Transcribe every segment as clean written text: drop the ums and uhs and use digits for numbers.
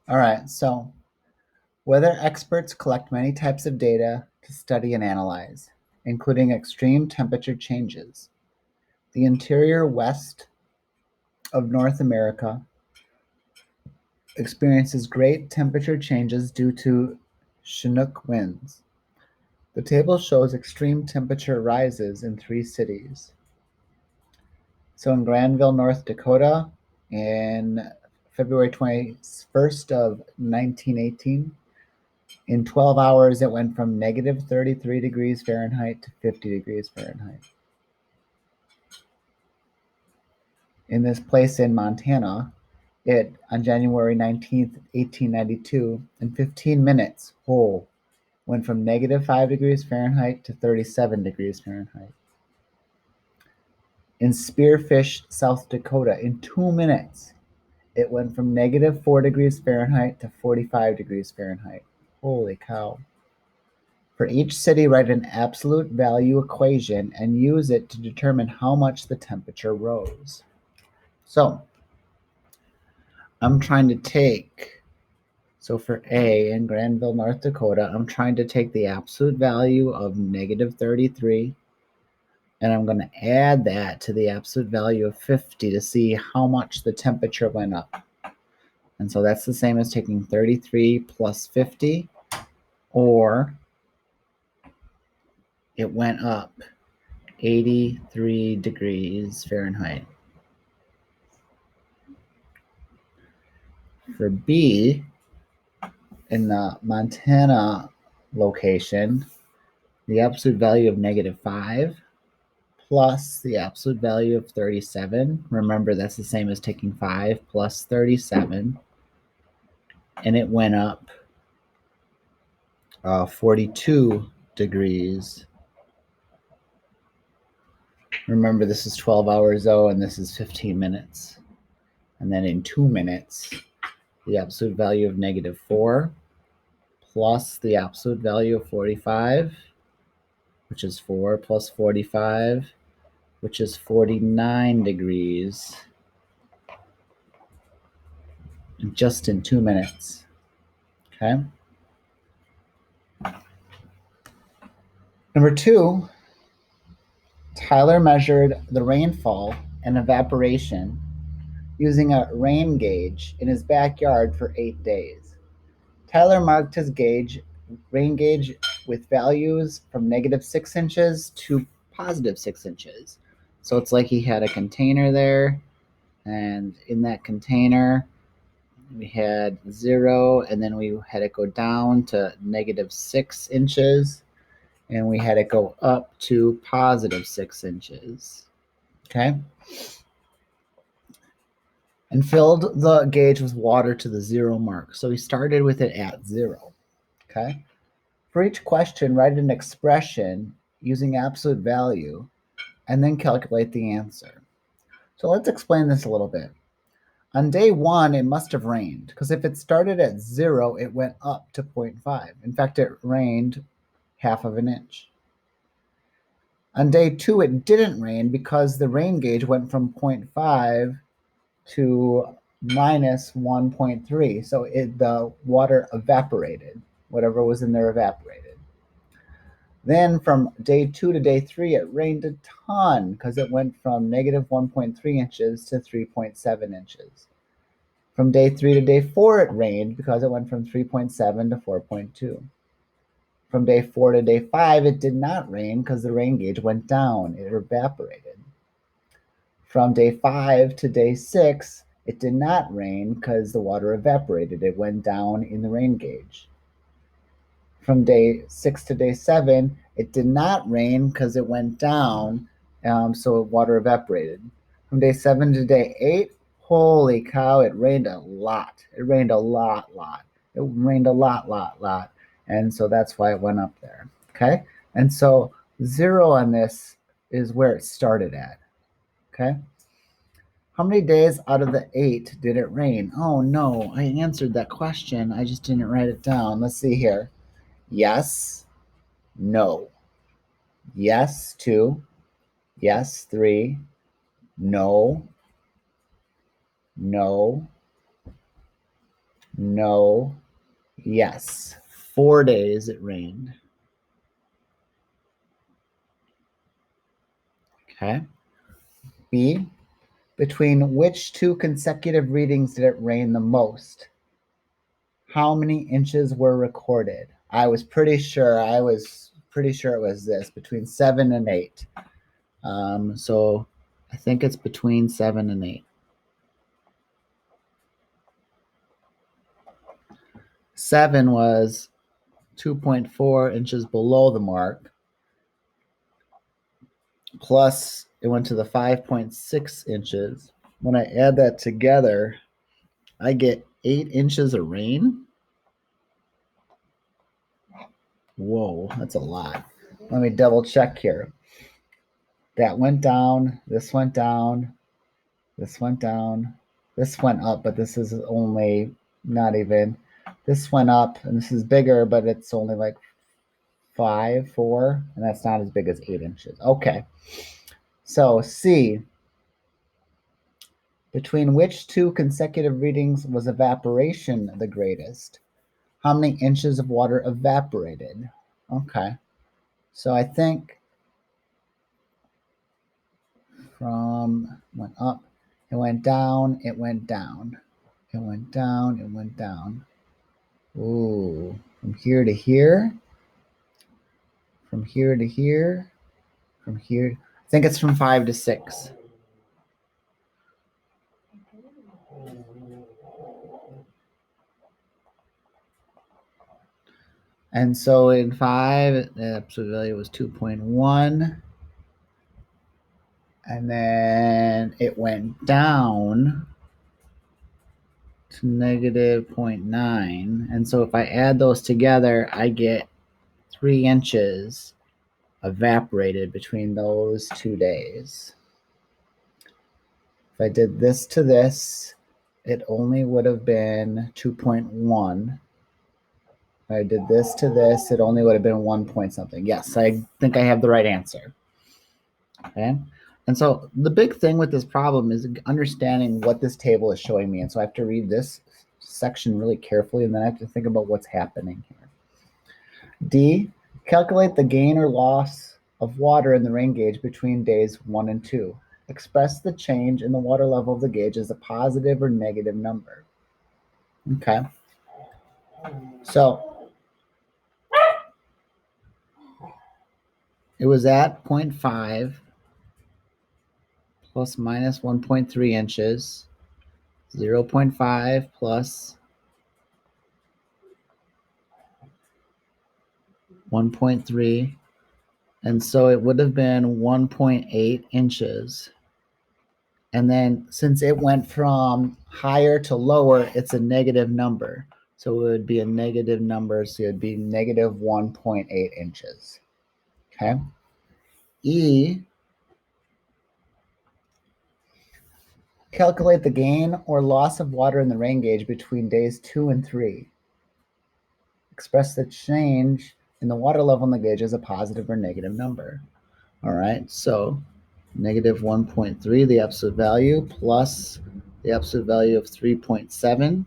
All right, so weather experts collect many types of data to study and analyze, including extreme temperature changes. The interior west of North America experiences great temperature changes due to Chinook winds. The table shows extreme temperature rises in 3 cities. So in Granville, North Dakota, in February 21st of 1918, in 12 hours it went from negative 33 degrees Fahrenheit to 50 degrees Fahrenheit. In this place in Montana, it on January 19th, 1892, in 15 minutes, went from negative 5 degrees Fahrenheit to 37 degrees Fahrenheit. In Spearfish, South Dakota, in 2 minutes, it went from negative 4 degrees Fahrenheit to 45 degrees Fahrenheit. Holy cow. For each city, write an absolute value equation and use it to determine how much the temperature rose. So I'm trying to take, so for A in Granville, North Dakota, I'm trying to take the absolute value of negative 33, and I'm going to add that to the absolute value of 50 to see how much the temperature went up. And so that's the same as taking 33 plus 50, or it went up 83 degrees Fahrenheit. For B, in the Montana location, the absolute value of negative 5 plus the absolute value of 37. Remember, that's the same as taking 5 plus 37. And it went up 42 degrees. Remember, this is 12 hours, though, and this is 15 minutes. And then in 2 minutes, the absolute value of negative 4 plus the absolute value of 45, which is 4 plus 45, which is 49 degrees, just in 2 minutes. Okay. Number 2, Tyler measured the rainfall and evaporation using a rain gauge in his backyard for 8 days. Tyler marked his rain gauge with values from negative 6 inches to positive 6 inches. So it's like he had a container there, and in that container, we had 0, and then we had it go down to negative 6 inches, and we had it go up to positive 6 inches. Okay? And filled the gauge with water to the 0 mark. So we started with it at 0. Okay? For each question, write an expression using absolute value and then calculate the answer. So let's explain this a little bit. On day 1, it must have rained, because if it started at 0, it went up to 0.5. In fact, it rained half of an inch. On day 2, it didn't rain because the rain gauge went from 0.5 to minus 1.3. So the water evaporated. Whatever was in there evaporated. Then from day 2 to day 3, it rained a ton because it went from negative 1.3 inches to 3.7 inches. From day 3 to day 4, it rained because it went from 3.7 to 4.2. From day 4 to day 5, it did not rain because the rain gauge went down. It evaporated. From day 5 to day 6, it did not rain because the water evaporated. It went down in the rain gauge. From day 6 to day 7, it did not rain because it went down, so water evaporated. From day 7 to day 8, holy cow, it rained a lot. It rained a lot. It rained a lot. And so that's why it went up there. Okay? And so 0 on this is where it started at. Okay? How many days out of the 8 did it rain? Oh no, I answered that question. I just didn't write it down. Let's see here. Yes, no. Yes, 2. Yes, 3. No. No. No. Yes. 4 days it rained. Okay. B, between which two consecutive readings did it rain the most? How many inches were recorded? I was pretty sure it was this, between 7 and 8. So I think it's between 7 and 8. 7 was 2.4 inches below the mark. Plus, it went to the 5.6 inches. When I add that together, I get 8 inches of rain. Whoa, that's a lot. Let me double check here. That went down, this went down, this went down, this went up, but this is only not even. This went up, and this is bigger, but it's only like 5, 4, and that's not as big as 8 inches. Okay. So C, between which two consecutive readings was evaporation the greatest? How many inches of water evaporated? Okay. So I think from went up, it went down, it went down, it went down, it went down. Ooh, from here to here, from here to here, from here. I think it's from 5 to 6. And so in 5, the absolute value was 2.1. And then it went down to negative 0.9. And so if I add those together, I get 3 inches evaporated between those 2 days. If I did this to this, it only would have been 2.1. If I did this to this, it only would have been 1 point something. Yes, I think I have the right answer. Okay. And so the big thing with this problem is understanding what this table is showing me. And so I have to read this section really carefully, and then I have to think about what's happening here. D, calculate the gain or loss of water in the rain gauge between days 1 and 2. Express the change in the water level of the gauge as a positive or negative number. Okay. So it was at 0.5 plus minus 1.3 inches, 0.5 plus 1.3, and so it would have been 1.8 inches. And then since it went from higher to lower, it's a negative number. So it would be a negative number, so it would be negative 1.8 inches. Okay. E, calculate the gain or loss of water in the rain gauge between days 2 and 3. Express the change in the water level in the gauge as a positive or negative number. All right, so negative 1.3, the absolute value, plus the absolute value of 3.7.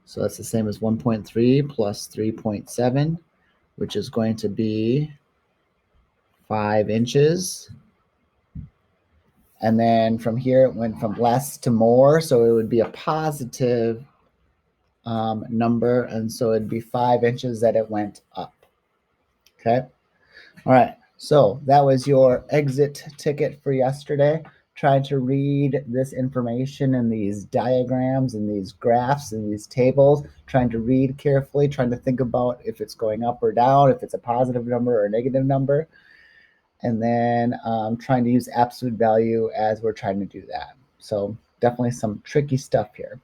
So that's the same as 1.3 plus 3.7, which is going to be 5 inches. And then from here, it went from less to more, so it would be a positive number, and so it'd be 5 inches that it went up. Okay. All right. So that was your exit ticket for yesterday. Trying to read this information in these diagrams and these graphs and these tables, trying to read carefully, trying to think about if it's going up or down, if it's a positive number or a negative number, and then trying to use absolute value as we're trying to do that. So definitely some tricky stuff here.